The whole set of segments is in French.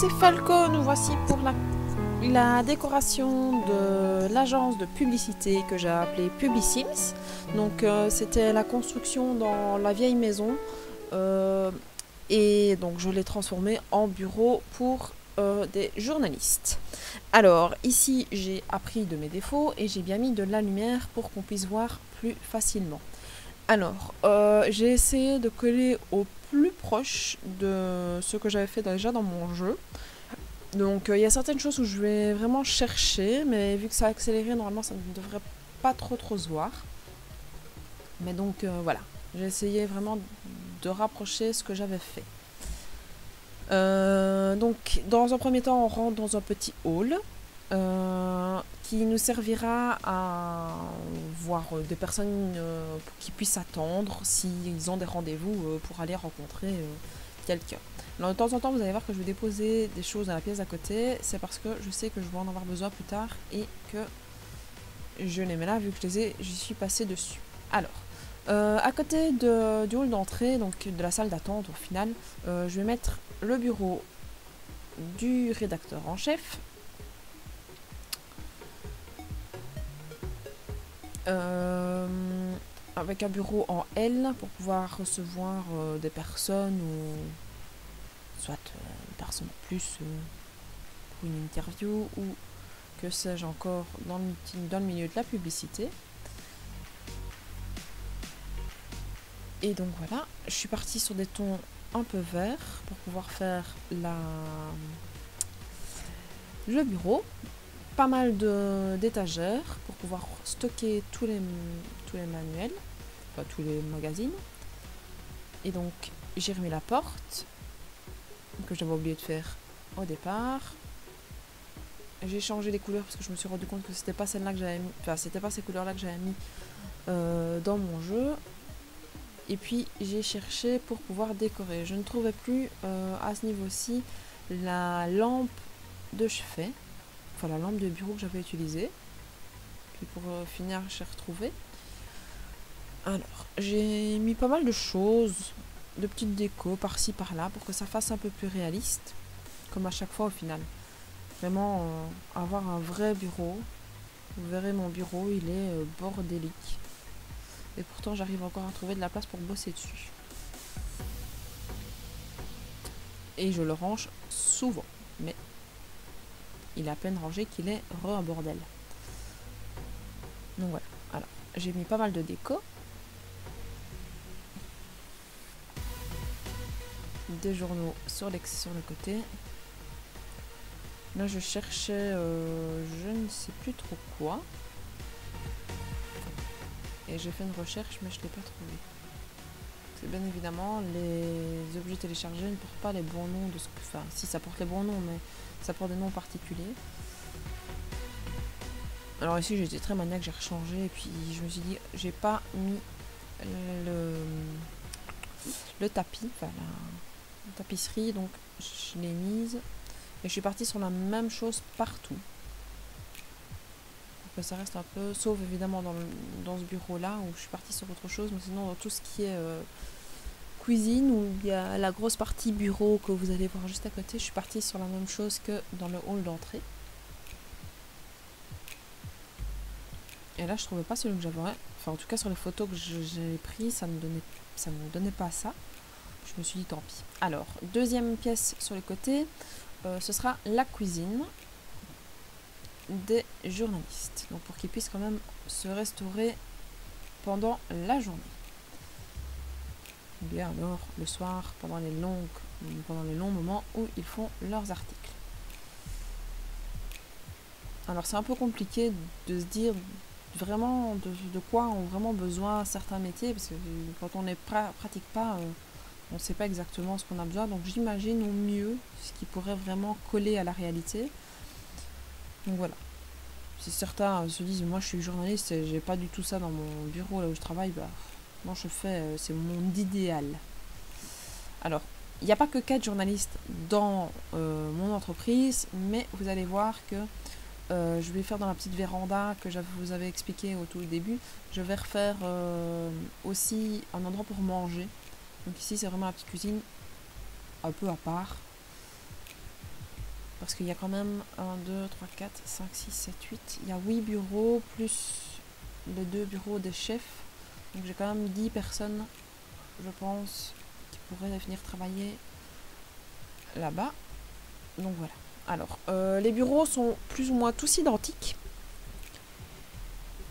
c'est Falco, nous voici pour la décoration de l'agence de publicité que j'ai appelée Publisims. Donc c'était la construction dans la vieille maison et donc je l'ai transformée en bureau pour des journalistes. Alors ici j'ai appris de mes défauts et j'ai bien mis de la lumière pour qu'on puisse voir plus facilement. Alors, j'ai essayé de coller au plus proche de ce que j'avais fait déjà dans mon jeu. Donc, il y a certaines choses où je vais vraiment chercher, mais vu que ça a accéléré, normalement, ça ne devrait pas trop se voir. Mais donc, voilà. J'ai essayé vraiment de rapprocher ce que j'avais fait. Donc, dans un premier temps, on rentre dans un petit hall. Qui nous servira à voir des personnes qui puissent attendre s'ils ont des rendez-vous pour aller rencontrer quelqu'un. Alors de temps en temps, vous allez voir que je vais déposer des choses dans la pièce à côté. C'est parce que je sais que je vais en avoir besoin plus tard et que je les mets là vu que j'y suis passée dessus. Alors, à côté du hall d'entrée, donc de la salle d'attente au final, je vais mettre le bureau du rédacteur en chef. Avec un bureau en L pour pouvoir recevoir des personnes ou soit une personne en plus pour une interview ou que sais-je encore dans le milieu de la publicité. Et donc voilà, je suis partie sur des tons un peu verts pour pouvoir faire le bureau. Pas mal d'étagères pour pouvoir stocker tous les manuels, enfin tous les magazines. Et donc j'ai remis la porte que j'avais oublié de faire au départ. J'ai changé les couleurs parce que je me suis rendu compte que c'était pas celle-là que j'avais mis, enfin c'était pas ces couleurs-là que j'avais mis dans mon jeu. Et puis j'ai cherché pour pouvoir décorer. Je ne trouvais plus à ce niveau-ci la lampe de chevet. Enfin la lampe de bureau que j'avais utilisée. Puis pour finir, j'ai retrouvé. Alors, j'ai mis pas mal de choses, de petites décos par-ci par-là pour que ça fasse un peu plus réaliste, comme à chaque fois au final. Vraiment avoir un vrai bureau. Vous verrez mon bureau, il est bordélique. Et pourtant j'arrive encore à trouver de la place pour bosser dessus. Et je le range souvent, mais il est à peine rangé qu'il est un bordel. Donc voilà, alors j'ai mis pas mal de déco. Des journaux sur le côté. Là je cherchais je ne sais plus trop quoi. Et j'ai fait une recherche mais je ne l'ai pas trouvé. C'est bien évidemment les objets téléchargés ne portent pas les bons noms de ce que. Enfin si ça porte les bons noms mais ça porte des noms particuliers. Alors ici j'étais très maniaque, j'ai rechangé et puis je me suis dit j'ai pas mis le tapis, enfin la tapisserie, donc je l'ai mise et je suis partie sur la même chose partout. Donc ça reste un peu, sauf évidemment dans ce bureau là où je suis partie sur autre chose, mais sinon dans tout ce qui est cuisine où il y a la grosse partie bureau que vous allez voir juste à côté, je suis partie sur la même chose que dans le hall d'entrée. Et là je trouvais pas celui que j'avais, enfin en tout cas sur les photos que j'ai prises ça ne me donnait pas ça. Je me suis dit tant pis. Alors, deuxième pièce sur le côté, ce sera la cuisine des journalistes. Donc pour qu'ils puissent quand même se restaurer pendant la journée. Ou bien alors le soir, pendant les longs moments où ils font leurs articles. Alors c'est un peu compliqué de se dire vraiment de quoi ont vraiment besoin certains métiers, parce que quand on ne pratique pas... on ne sait pas exactement ce qu'on a besoin, donc j'imagine au mieux ce qui pourrait vraiment coller à la réalité. Donc voilà. Si certains se disent, moi je suis journaliste et j'ai pas du tout ça dans mon bureau là où je travaille, bah moi je fais, c'est mon idéal. Alors, il n'y a pas que 4 journalistes dans mon entreprise, mais vous allez voir que je vais faire dans la petite véranda que je vous avais expliqué au tout début, je vais refaire aussi un endroit pour manger. Donc ici c'est vraiment la petite cuisine un peu à part. Parce qu'il y a quand même 1, 2, 3, 4, 5, 6, 7, 8. Il y a 8 bureaux plus les 2 bureaux des chefs. Donc j'ai quand même 10 personnes, je pense, qui pourraient venir travailler là-bas. Donc voilà. Alors, les bureaux sont plus ou moins tous identiques.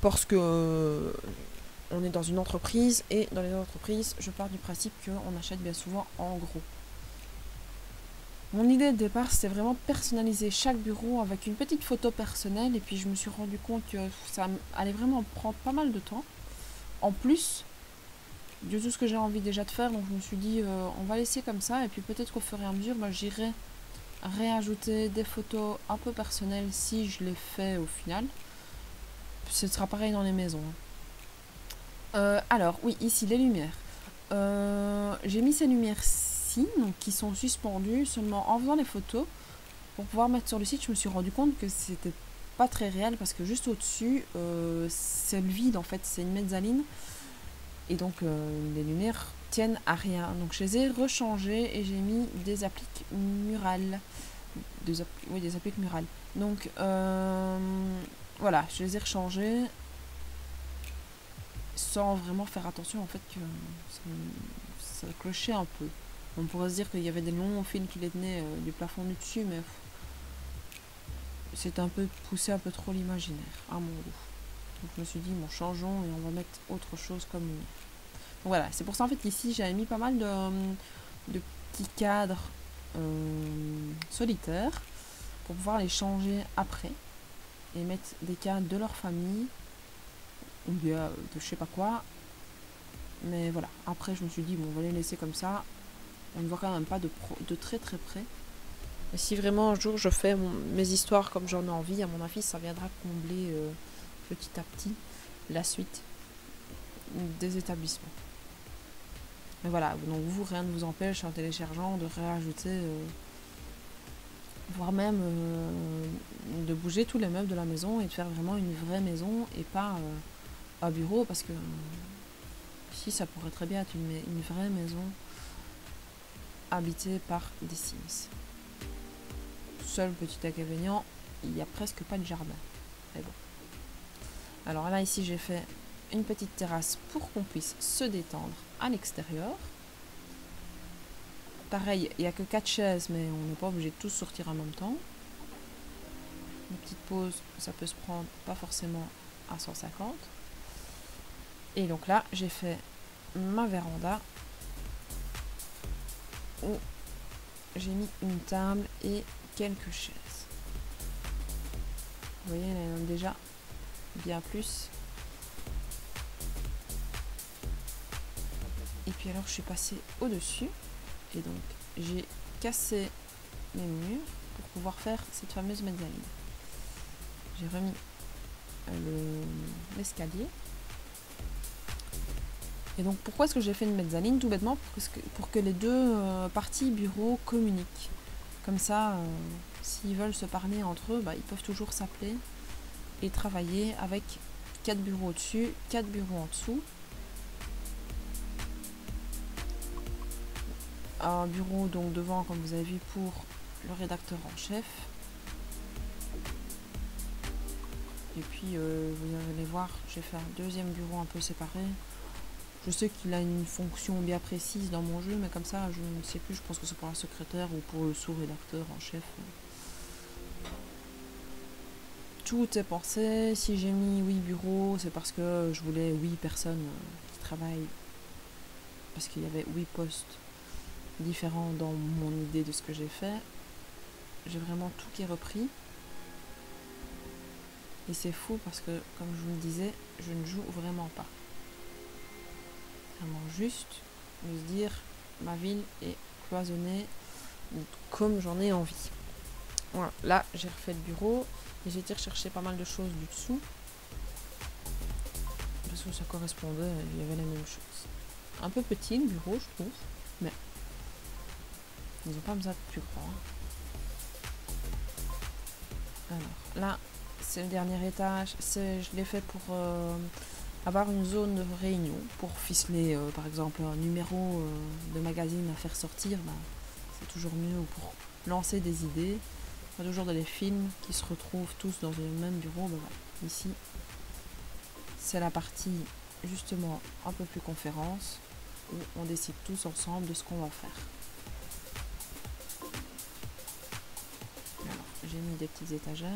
Parce que on est dans une entreprise et dans les entreprises, je pars du principe qu'on achète bien souvent en gros. Mon idée de départ, c'était vraiment personnaliser chaque bureau avec une petite photo personnelle et puis je me suis rendu compte que ça allait vraiment prendre pas mal de temps. En plus de tout ce que j'ai envie déjà de faire, donc je me suis dit on va laisser comme ça et puis peut-être qu'au fur et à mesure, j'irai réajouter des photos un peu personnelles si je les fais au final. Ce sera pareil dans les maisons. Alors oui, ici les lumières. J'ai mis ces lumières-ci, donc qui sont suspendues seulement en faisant les photos. Pour pouvoir mettre sur le site, je me suis rendu compte que c'était pas très réel parce que juste au-dessus, c'est le vide en fait, c'est une mezzanine. Et donc les lumières tiennent à rien. Donc je les ai rechangées et j'ai mis des appliques murales. Oui, des appliques murales. Donc voilà, je les ai rechangées sans vraiment faire attention en fait que ça clochait un peu. On pourrait se dire qu'il y avait des longs fils qui les tenaient du plafond du dessus, mais c'est un peu poussé un peu trop l'imaginaire à mon goût. Donc je me suis dit bon, changeons et on va mettre autre chose comme lumière. Donc voilà, c'est pour ça en fait qu'ici j'avais mis pas mal de petits cadres solitaires pour pouvoir les changer après et mettre des cadres de leur famille ou bien de je sais pas quoi. Mais voilà, après je me suis dit bon, on va les laisser comme ça. On ne voit quand même pas de très très près. Et si vraiment un jour je fais mes histoires comme j'en ai envie, à mon avis ça viendra combler petit à petit la suite des établissements. Mais voilà, donc vous, rien ne vous empêche en téléchargeant de réajouter, voire même de bouger tous les meubles de la maison et de faire vraiment une vraie maison et pas un bureau, parce que si ça pourrait très bien être une vraie maison habitée par des Sims. Seul petit inconvénient, il n'y a presque pas de jardin. Mais bon. Alors là, ici, j'ai fait une petite terrasse pour qu'on puisse se détendre à l'extérieur. Pareil, il n'y a que 4 chaises, mais on n'est pas obligé de tous sortir en même temps. Une petite pause, ça peut se prendre pas forcément à 150. Et donc là, j'ai fait ma véranda où j'ai mis une table et quelques chaises. Vous voyez, il y en a déjà bien plus. Et puis alors, je suis passée au-dessus. Et donc, j'ai cassé les murs pour pouvoir faire cette fameuse mezzanine. J'ai remis l'escalier. Et donc, pourquoi est-ce que j'ai fait une mezzanine? Tout bêtement, pour que les deux parties bureaux communiquent. Comme ça, s'ils veulent se parler entre eux, ils peuvent toujours s'appeler et travailler avec 4 bureaux au-dessus, 4 bureaux en dessous. Un bureau donc devant, comme vous avez vu, pour le rédacteur en chef. Et puis vous allez voir, j'ai fait un deuxième bureau un peu séparé. Je sais qu'il a une fonction bien précise dans mon jeu, mais comme ça, je ne sais plus, je pense que c'est pour la secrétaire ou pour le sous-rédacteur en chef. Tout est pensé. Si j'ai mis 8 bureaux, c'est parce que je voulais 8 personnes qui travaillent. Parce qu'il y avait 8 postes différents dans mon idée de ce que j'ai fait. J'ai vraiment tout qui est repris. Et c'est fou parce que, comme je vous le disais, je ne joue vraiment pas. Vraiment juste de se dire, ma ville est cloisonnée comme j'en ai envie. Voilà, là j'ai refait le bureau et j'ai été rechercher pas mal de choses du dessous. Parce que ça correspondait, il y avait les mêmes choses. Un peu petit le bureau, je trouve, mais ils n'ont pas besoin de plus grand. Alors là, c'est le dernier étage. Je l'ai fait pour avoir une zone de réunion, pour ficeler par exemple un numéro de magazine à faire sortir. C'est toujours mieux pour lancer des idées. Pas toujours dans les films qui se retrouvent tous dans le même bureau. Ben voilà. Ici, c'est la partie justement un peu plus conférence où on décide tous ensemble de ce qu'on va faire. Alors, j'ai mis des petites étagères.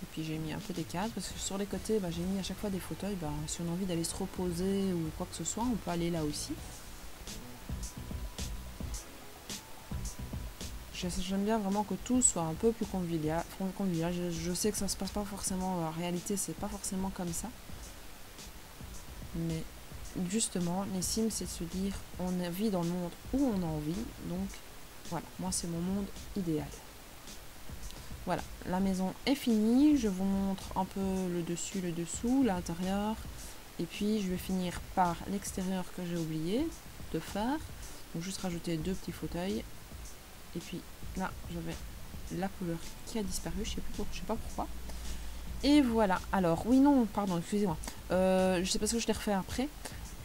Et puis j'ai mis un peu des cadres parce que sur les côtés, bah, j'ai mis à chaque fois des fauteuils. Bah, si on a envie d'aller se reposer ou quoi que ce soit, on peut aller là aussi. J'aime bien vraiment que tout soit un peu plus convivial. Je sais que ça se passe pas forcément, en réalité c'est pas forcément comme ça. Mais justement, les Sims, c'est de se dire on vit dans le monde où on a envie. Donc voilà, moi c'est mon monde idéal. Voilà, la maison est finie. Je vous montre un peu le dessus, le dessous, l'intérieur. Et puis je vais finir par l'extérieur que j'ai oublié de faire. Donc juste rajouter 2 petits fauteuils. Et puis là, j'avais la couleur qui a disparu, je sais pas pourquoi. Et voilà. Alors, oui, non, pardon, excusez-moi. Je sais pas ce que je l'ai refait après.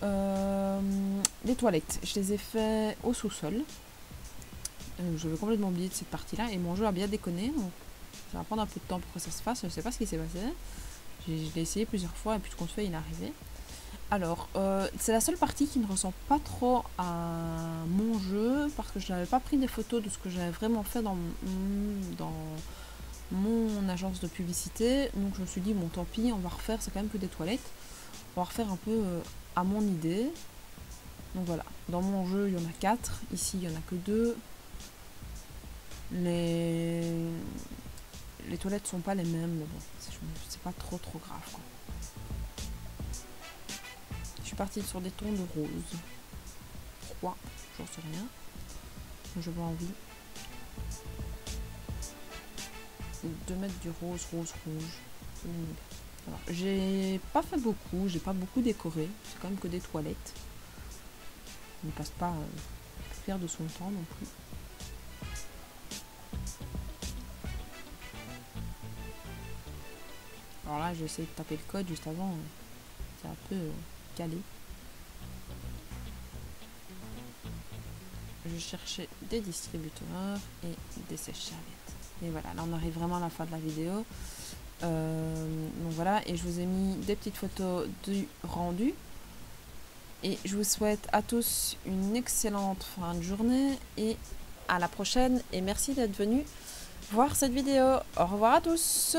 Les toilettes, je les ai fait au sous-sol. Je vais complètement oublier de cette partie-là. Et mon jeu a bien déconné. Donc, ça va prendre un peu de temps pour que ça se fasse. Je sais pas ce qui s'est passé. Je l'ai essayé plusieurs fois et puis tout compte fait, il est arrivé. Alors, c'est la seule partie qui ne ressemble pas trop à mon jeu parce que je n'avais pas pris des photos de ce que j'avais vraiment fait dans mon agence de publicité. Donc je me suis dit, bon tant pis, on va refaire, c'est quand même que des toilettes. On va refaire un peu à mon idée. Donc voilà, dans mon jeu, il y en a 4. Ici, il n'y en a que 2. Les toilettes sont pas les mêmes, mais bon, c'est pas trop grave, quoi. Je suis partie sur des tons de rose. 3, j'en sais rien. Je vois envie de mettre du rose. Alors, j'ai pas fait beaucoup, j'ai pas beaucoup décoré. C'est quand même que des toilettes. On ne passe pas faire de son temps non plus. Alors là, j'ai essayé de taper le code juste avant. C'est un peu calé. Je cherchais des distributeurs et des sèche-serviettes. Et voilà, là on arrive vraiment à la fin de la vidéo. Donc voilà, et je vous ai mis des petites photos du rendu. Et je vous souhaite à tous une excellente fin de journée et à la prochaine. Et merci d'être venus voir cette vidéo. Au revoir à tous.